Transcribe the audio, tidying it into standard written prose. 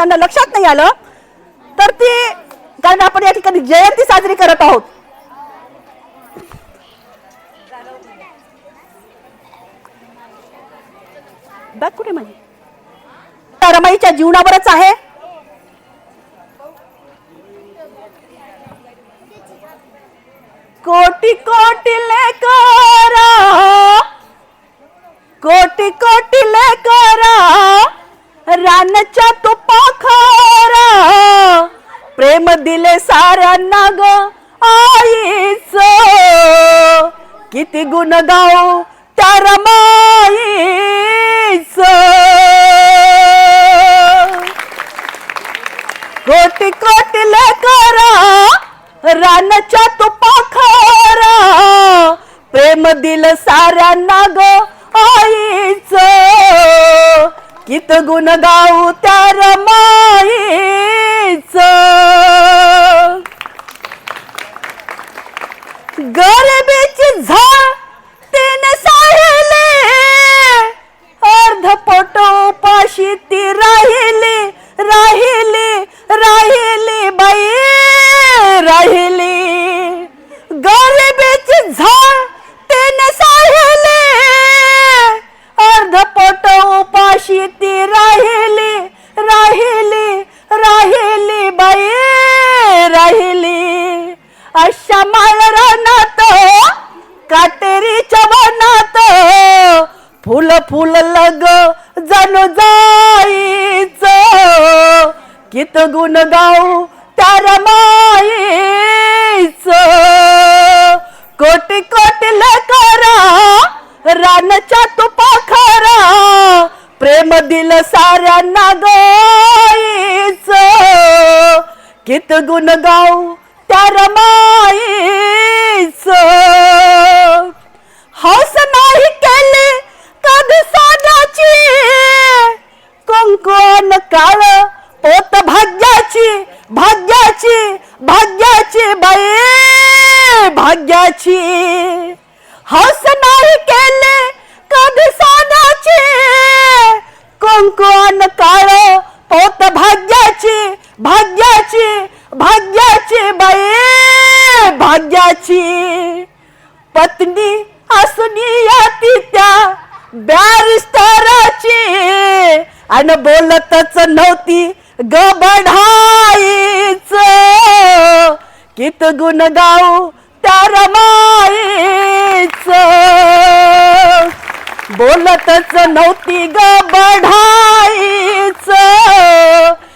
त्यांना लक्षात नाही आलं तर ती, कारण आपण या ठिकाणी जयंती साजरी करत आहोत. बघ कुठे म्हणजे रमाईच्या जीवनावरच आहे. कोटी कोटी लेकरा, कोटी कोटी लेकरा, रानच्या तुपाखरा, प्रेम दिले साऱ्यांना ग आईच, किती गुण गाऊ त्या रमाईच. कोटी कोटी लेकरा, रानच्या तुपाखरा, प्रेम दिलं साऱ्यांना ग आईच, कित गुण गाऊ त्या रमाईच. गरिबीची झळ तिने साहिली, अर्ध पोट उपाशी ती राहिली, राहिली राहिली बाई राहिली. गरिबीची झळ तिने साहिली, अर्ध पोट उपाशी ती राहिली, राहिली राहिली बाई राहिली. अशा माळरानात काटेरीच्या वनात, फुल फुल लग जणू जाईच, कित गुण गाऊ त्या रमाईच. कोटी कोटी लेकरा, रानच्या तुपाखरा, प्रेम दिलं साऱ्यांना गाईच, कित गुण गाऊ त्या रमाईच. हौस नाही केली कधी साध्याची, कुंकून काळ पोत भाग्याची, भाग्याची भाग्याची बाई भाग्याची. हौस नाही केली कधी साध्याची, कुंकून काळ पोत भाग्याची, भाग्याची भाग्याची बाई भाग्याची. पत्नी असणी याती त्या बॅरिस्टराची, अन बोलतच नव्हती ग बढाईच, कित गुण गाऊ त्या रमाईच. बोलतच नव्हती ग बढाईच,